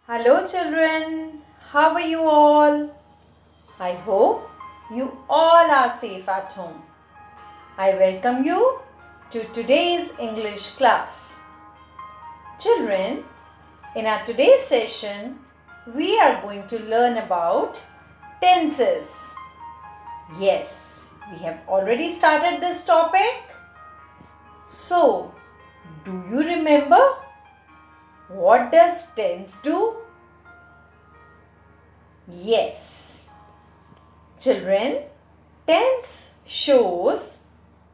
Hello children, how are you all? I hope you all are safe at home. I welcome you to today's English class. Children, in our today's session, we are going to learn about tenses. Yes, we have already started this topic. So, do you remember what does tense do? Yes. Children, tense shows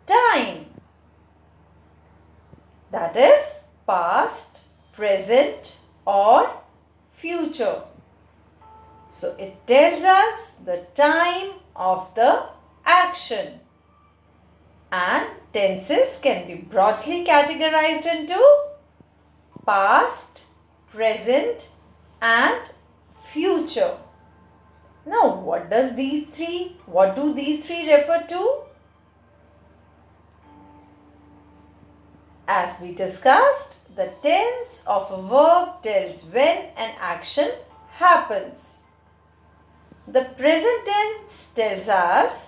time. That is past, present or future. So it tells us the time of the action. And tenses can be broadly categorized into past, present and future. Now, what do these three refer to? As we discussed, the tense of a verb tells when an action happens. The present tense tells us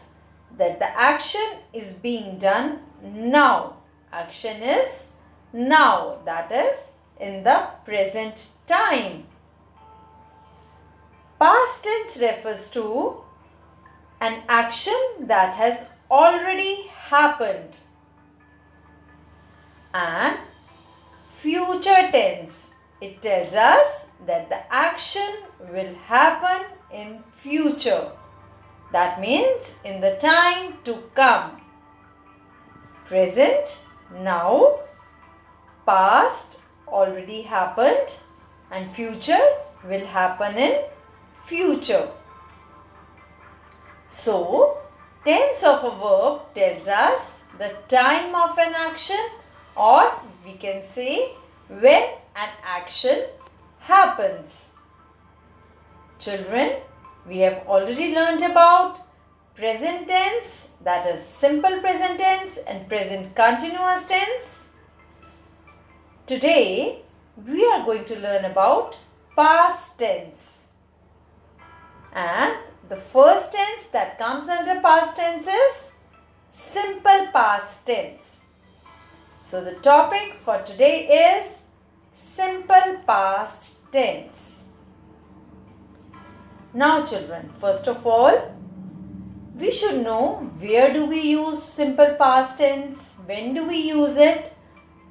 that the action is being done now. Action is now, that is in the present time. Past tense refers to an action that has already happened. And future tense, it tells us that the action will happen in future. That means in the time to come. Present, now, past, already happened, and future will happen in future. So, tense of a verb tells us the time of an action, or we can say when an action happens. Children, we have already learned about present tense, that is simple present tense and present continuous tense. Today, we are going to learn about past tense. And the first tense that comes under past tense is simple past tense. So the topic for today is simple past tense. Now children, first of all, we should know where do we use simple past tense, when do we use it,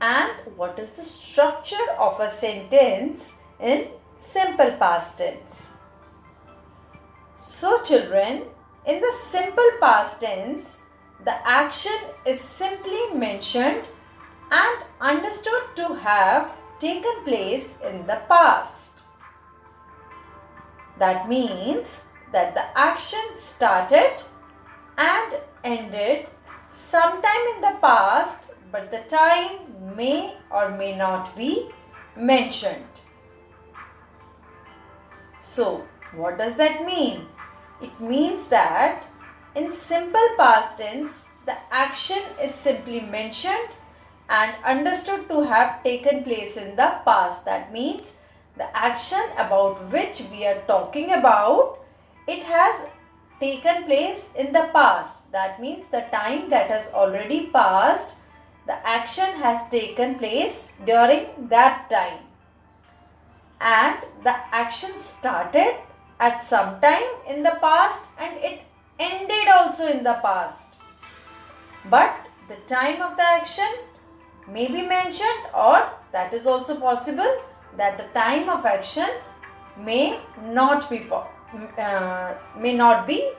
and what is the structure of a sentence in simple past tense. So children, in the simple past tense, the action is simply mentioned and understood to have taken place in the past. That means that the action started and ended sometime in the past, but the time may or may not be mentioned. So, what does that mean? It means that in simple past tense, the action is simply mentioned and understood to have taken place in the past. That means the action about which we are talking about, it has taken place in the past. That means the time that has already passed, the action has taken place during that time. And the action started at some time in the past and it ended also in the past. But the time of the action may be mentioned, or that is also possible that the time of action may not be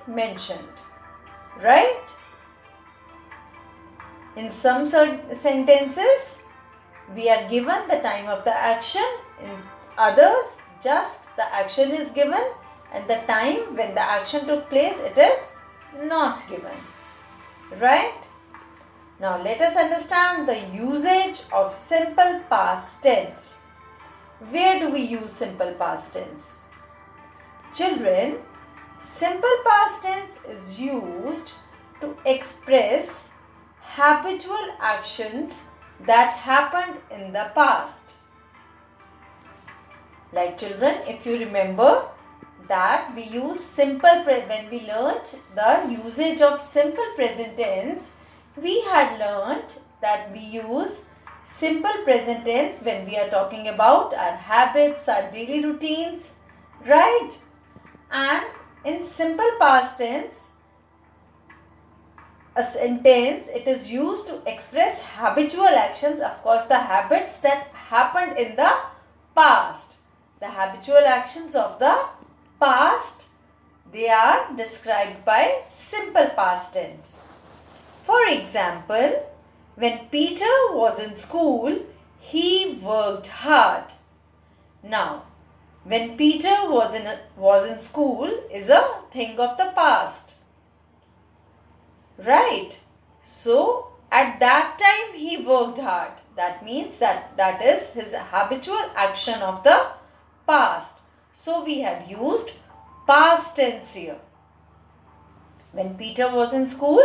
mentioned. Right? In some sentences, we are given the time of the action. In others, just the action is given and the time when the action took place, it is not given. Right? Now, let us understand the usage of simple past tense. Where do we use simple past tense? Children, simple past tense is used to express habitual actions that happened in the past. Like children, if you remember that we use when we learnt the usage of simple present tense, we had learnt that we use simple present tense when we are talking about our habits, our daily routines, right? And in simple past tense, a sentence, it is used to express habitual actions, of course the habits that happened in the past. The habitual actions of the past, they are described by simple past tense. For example, when Peter was in school, he worked hard. Now, when Peter was in school is a thing of the past. Right? So, at that time he worked hard. That means that is his habitual action of the past. So, we have used past tense here. When Peter was in school,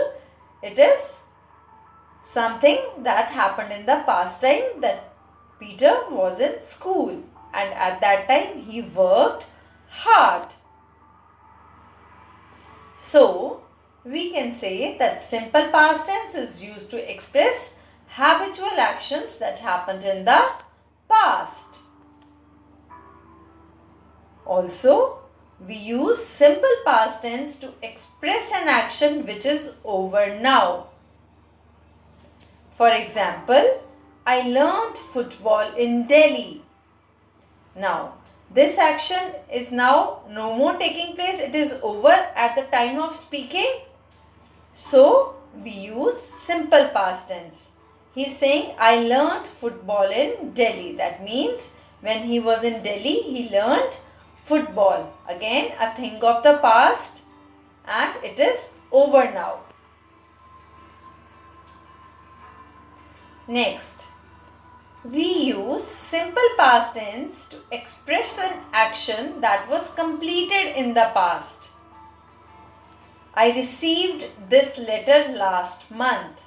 it is something that happened in the past time, that Peter was in school and at that time he worked hard. So, we can say that simple past tense is used to express habitual actions that happened in the past. Also, we use simple past tense to express an action which is over now. For example, I learned football in Delhi. Now, this action is now no more taking place. It is over at the time of speaking. So, we use simple past tense. He is saying, I learned football in Delhi. That means when he was in Delhi, he learned football. Again, a thing of the past and it is over now. Next, we use simple past tense to express an action that was completed in the past. I received this letter last month.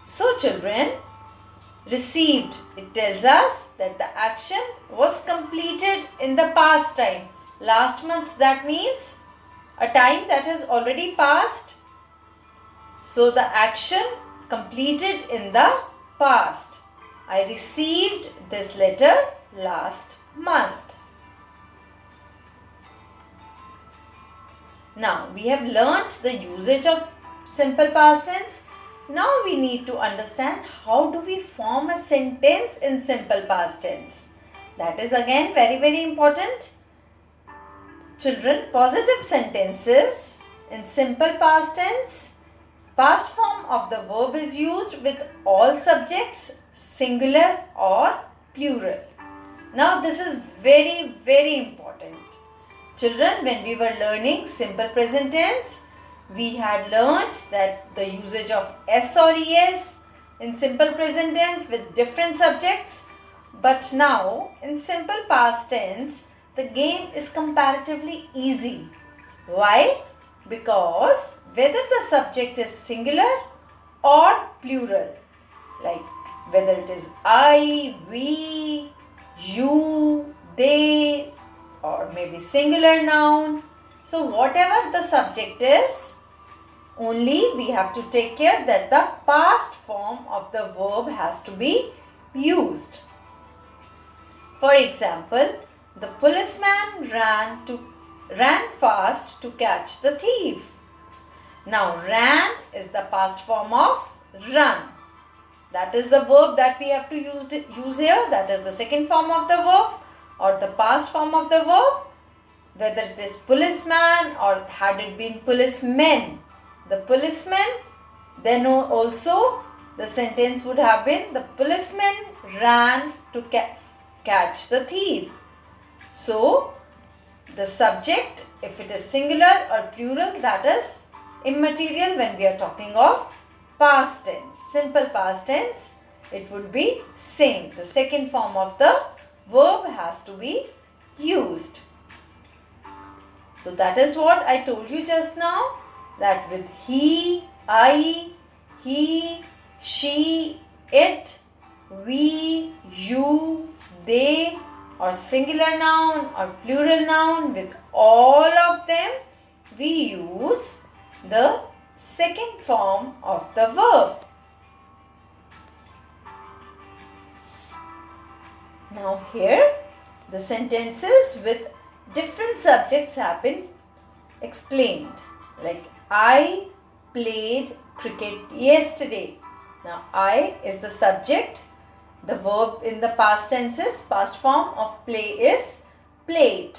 So children, received, it tells us that the action was completed in the past time. Last month, that means a time that has already passed. So the action completed in the past. I received this letter last month. Now, we have learnt the usage of simple past tense. Now, we need to understand how do we form a sentence in simple past tense. That is again very important. Children, positive sentences in simple past tense, past form of the verb is used with all subjects, singular or plural. Now, this is very important. Children, when we were learning simple present tense, we had learnt that the usage of S or ES in simple present tense with different subjects. But now, in simple past tense, the game is comparatively easy. Why? Because whether the subject is singular or plural, like whether it is I, we, you, they, or maybe singular noun. So whatever the subject is, only we have to take care that the past form of the verb has to be used. For example, the policeman ran fast to catch the thief. Now ran is the past form of run. That is the verb that we have to use here. That is the second form of the verb or the past form of the verb. Whether it is policeman or had it been policemen, the policeman, then also the sentence would have been the policeman ran to catch the thief. So, the subject, if it is singular or plural, that is immaterial when we are talking of past tense. Simple past tense, it would be same. The second form of the verb has to be used. So that is what I told you just now, that with he, I, he, she, it, we, you, they, or singular noun or plural noun, with all of them we use the second form of the verb. Now here the sentences with different subjects have been explained. Like, I played cricket yesterday. Now I is the subject. The verb in the past tenses, past form of play is played.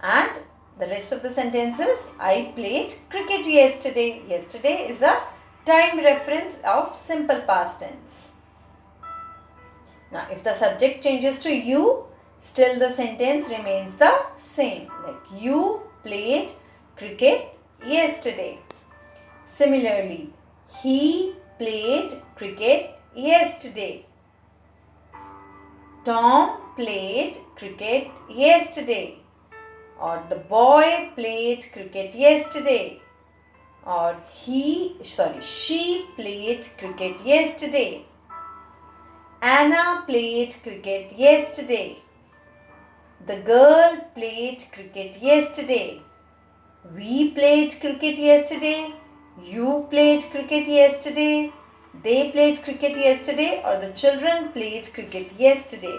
And the rest of the sentences, I played cricket yesterday. Yesterday is a time reference of simple past tense. Now if the subject changes to you, still the sentence remains the same. Like, you played cricket yesterday. Similarly, he played cricket yesterday. Tom played cricket yesterday. Or the boy played cricket yesterday. Or she played cricket yesterday. Anna played cricket yesterday. The girl played cricket yesterday. We played cricket yesterday. You played cricket yesterday. They played cricket yesterday, or the children played cricket yesterday.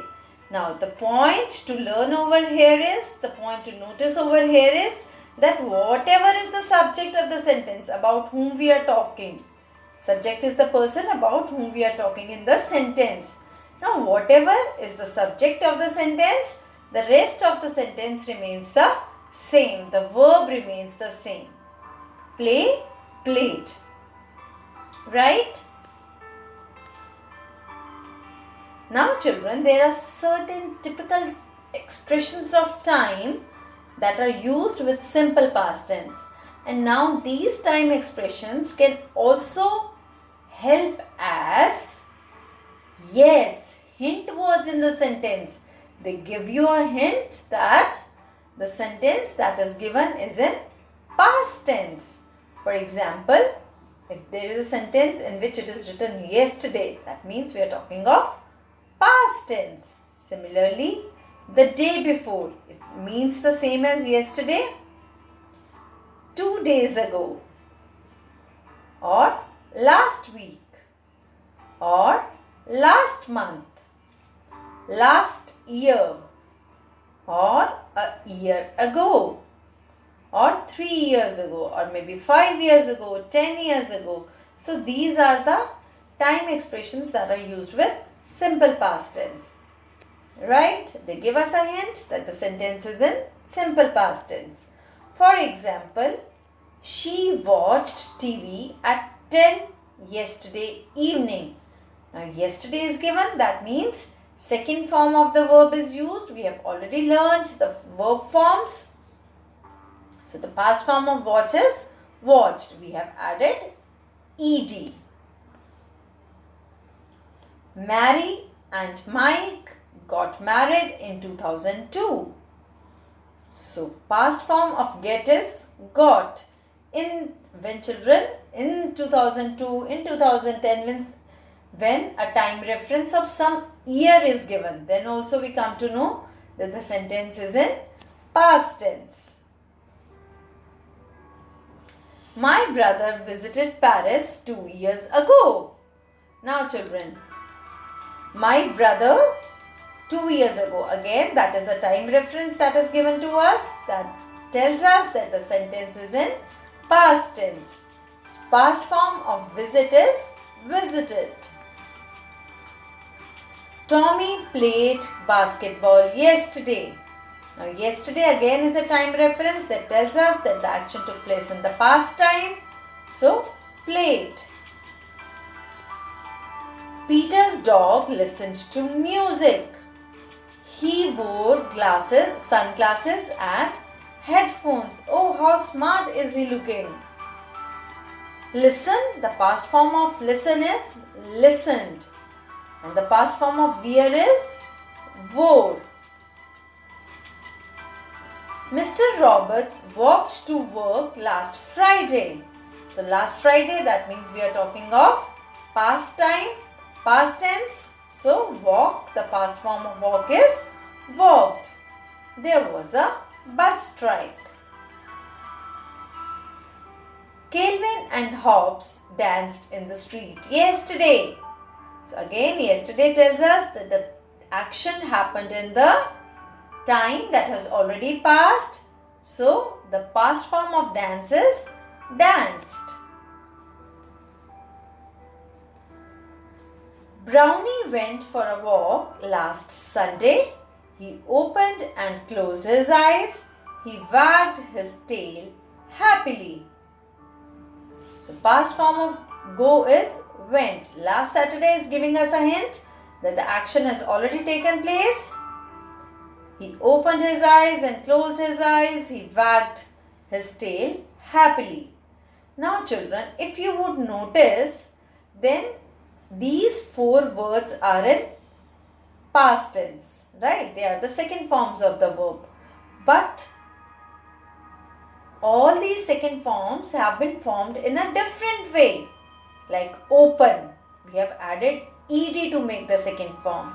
Now the point to learn over here is, the point to notice over here is that whatever is the subject of the sentence about whom we are talking, subject is the person about whom we are talking in the sentence. Now whatever is the subject of the sentence, the rest of the sentence remains the same. The verb remains the same. Play, played. Right? Now children, there are certain typical expressions of time that are used with simple past tense. And now these time expressions can also help as, yes, hint words in the sentence. They give you a hint that the sentence that is given is in past tense. For example, if there is a sentence in which it is written yesterday, that means we are talking of past tense. Similarly, the day before, it means the same as yesterday. 2 days ago, or last week, or last month, last year, or a year ago, or 3 years ago, or maybe 5 years ago, 10 years ago. So these are the time expressions that are used with simple past tense. Right? They give us a hint that the sentence is in simple past tense. For example, she watched TV at 10 yesterday evening. Now yesterday is given, that means second form of the verb is used. We have already learned the verb forms. So the past form of watch is watched. We have added ed. Mary and Mike got married in 2002. So past form of get is got. When children in 2002, in 2010, when a time reference of some year is given, then also we come to know that the sentence is in past tense. My brother visited Paris 2 years ago. Now children, my brother 2 years ago. Again, that is a time reference that is given to us, that tells us that the sentence is in past tense. Past form of visit is visited. Tommy played basketball yesterday. Now yesterday again is a time reference that tells us that the action took place in the past time. So played. Peter's dog listened to music. He wore sunglasses and headphones. Oh, how smart is he looking? Listen, the past form of listen is listened. And the past form of wear is wore. Mr. Roberts walked to work last Friday. So last Friday, that means we are talking of past time, past tense. So walk, the past form of walk is walked. There was a bus strike. Kelvin and Hobbs danced in the street yesterday. So again, yesterday tells us that the action happened in the time that has already passed. So the past form of dance is danced. Brownie went for a walk last Sunday. He opened and closed his eyes. He wagged his tail happily. So past form of go is went. Last Saturday is giving us a hint that the action has already taken place. He opened his eyes and closed his eyes. He wagged his tail happily. Now children, if you would notice, then these four words are in past tense, right? They are the second forms of the verb. But all these second forms have been formed in a different way. Like open, we have added ed to make the second form.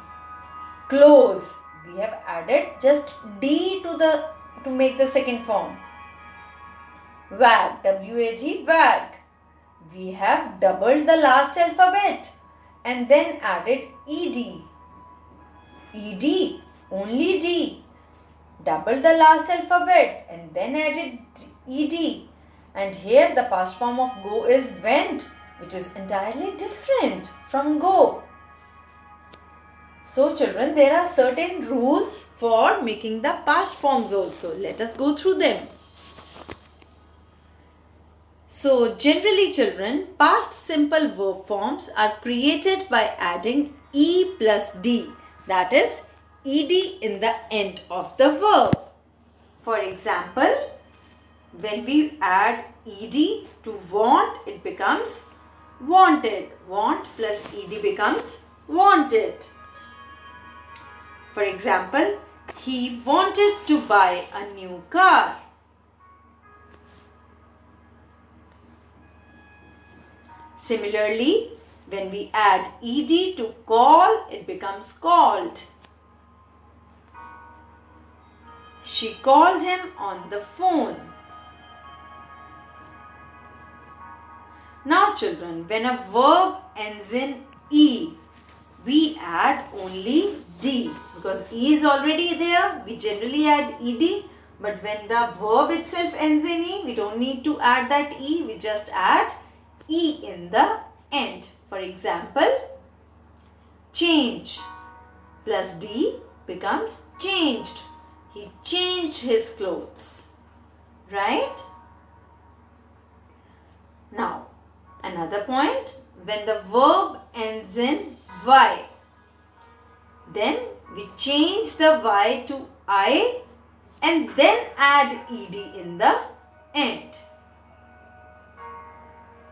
Close, we have added just d to make the second form. Wag, W-A-G, wag. We have doubled the last alphabet and then added ed. Ed, only d. Doubled the last alphabet and then added ed. And here the past form of go is went, which is entirely different from go. So children, there are certain rules for making the past forms also. Let us go through them. So generally children, past simple verb forms are created by adding e plus d, that is ed in the end of the verb. For example, when we add ed to want, it becomes wanted. Want plus ed becomes wanted. For example, he wanted to buy a new car. Similarly, when we add ed to call, it becomes called. She called him on the phone. Now children, when a verb ends in e, we add only d. Because e is already there, we generally add ed. But when the verb itself ends in e, we don't need to add that e, we just add e in the end. For example, change plus d becomes changed. He changed his clothes. Right? Now, another point, when the verb ends in y, then we change the y to I and then add ed in the end.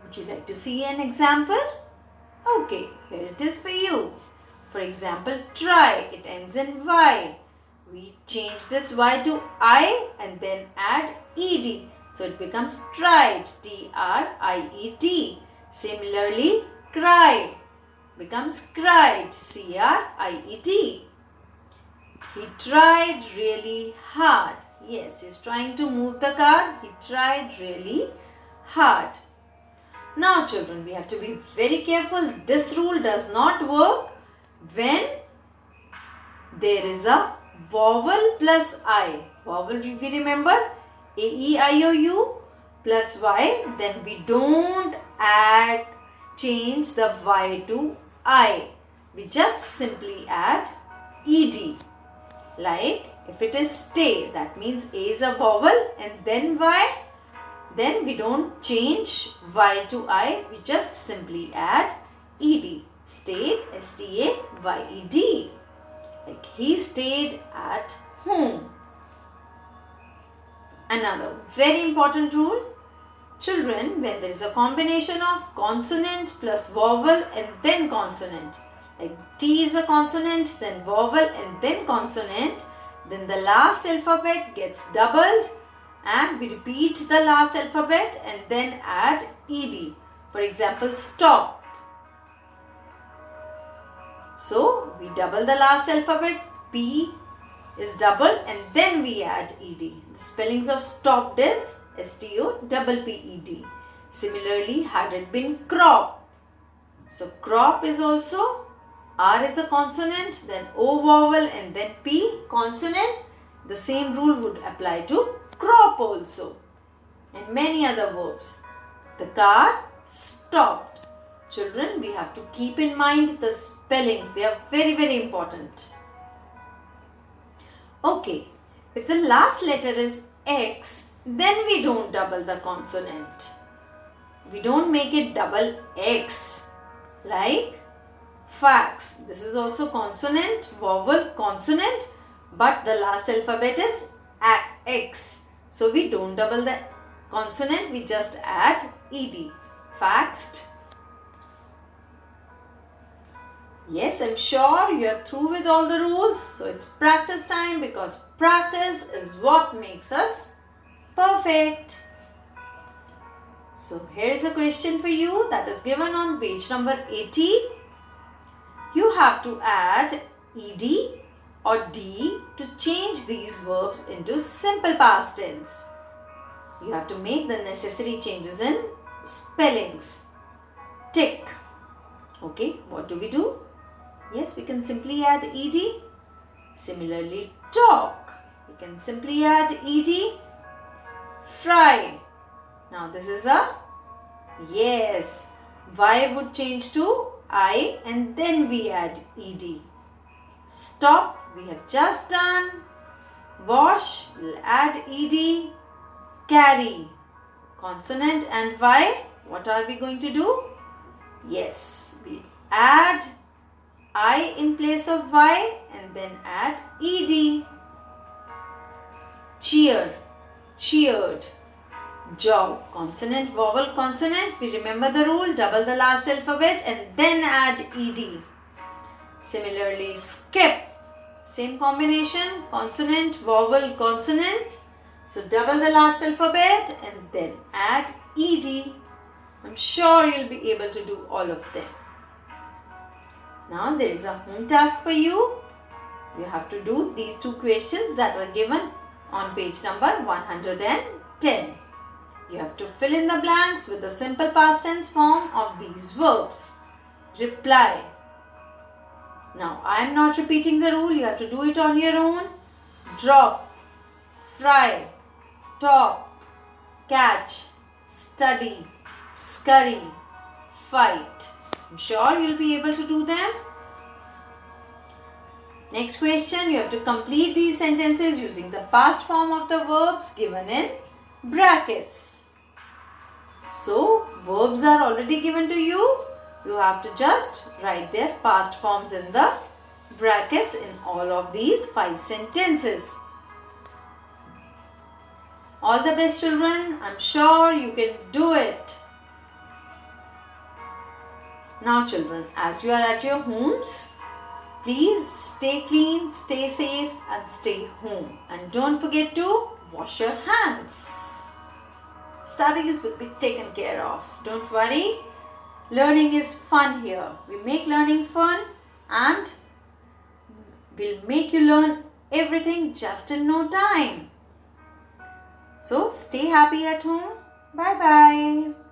Would you like to see an example? Okay, here it is for you. For example, try, it ends in y. We change this y to I and then add ed. So it becomes tried, T-R-I-E-D. Similarly, cry becomes cried, C-R-I-E-D. He tried really hard. Yes, he's trying to move the car. He tried really hard. Now children, we have to be very careful. This rule does not work when there is a vowel plus I. Vowel, we remember, A-E-I-O-U plus Y. Then we don't change the Y to I. We just simply add ed. Like if it is stay, that means A is a vowel and then Y. Then we don't change Y to I. We just simply add ed. Stayed, S-T-A-Y-E-D. Like he stayed at home. Another very important rule. Children, when there is a combination of consonant plus vowel and then consonant, like T is a consonant, then vowel and then consonant, then the last alphabet gets doubled and we repeat the last alphabet and then add ed. For example, stop. So we double the last alphabet P is double and then we add ed. The spellings of stopped is stopped. Similarly, had it been crop, so crop is also R is a consonant, then O vowel and then P consonant. The same rule would apply to crop also and many other verbs. The car stopped. Children, we have to keep in mind the spellings. They are very, very important. Okay, if the last letter is X, then we don't double the consonant. We don't make it double X. Like fax. This is also consonant, vowel, consonant, but the last alphabet is X. So we don't double the consonant, we just add ed. Faxed. Yes, I'm sure you're through with all the rules. So it's practice time, because practice is what makes us perfect. So here is a question for you that is given on page number 80. You have to add ed or d to change these verbs into simple past tense. You have to make the necessary changes in spellings. Tick. Okay, what do we do? Yes, we can simply add ed. Similarly, talk. We can simply add ed. Fry. Now this is a yes. Y would change to I and then we add ed. Stop. We have just done. Wash. We'll add ed. Carry. Consonant and Y. What are we going to do? Yes, we add I in place of Y and then add ed. Cheer. Cheered. Jog. Consonant, vowel, consonant. We remember the rule. Double the last alphabet and then add ed. Similarly, skip. Same combination. Consonant, vowel, consonant. So double the last alphabet and then add ed. I'm sure you'll be able to do all of them. Now there is a home task for you. You have to do these two questions that are given on page number 110. You have to fill in the blanks with the simple past tense form of these verbs. Reply. Now I am not repeating the rule. You have to do it on your own. Drop. Fry. Talk. Catch. Study. Scurry. Fight. I'm sure you'll be able to do them. Next question, you have to complete these sentences using the past form of the verbs given in brackets. So, verbs are already given to you. You have to just write their past forms in the brackets in all of these 5 sentences. All the best, children. I'm sure you can do it. Now children, as you are at your homes, please stay clean, stay safe and stay home. And don't forget to wash your hands. Studies will be taken care of. Don't worry. Learning is fun here. We make learning fun and we'll make you learn everything just in no time. So stay happy at home. Bye-bye.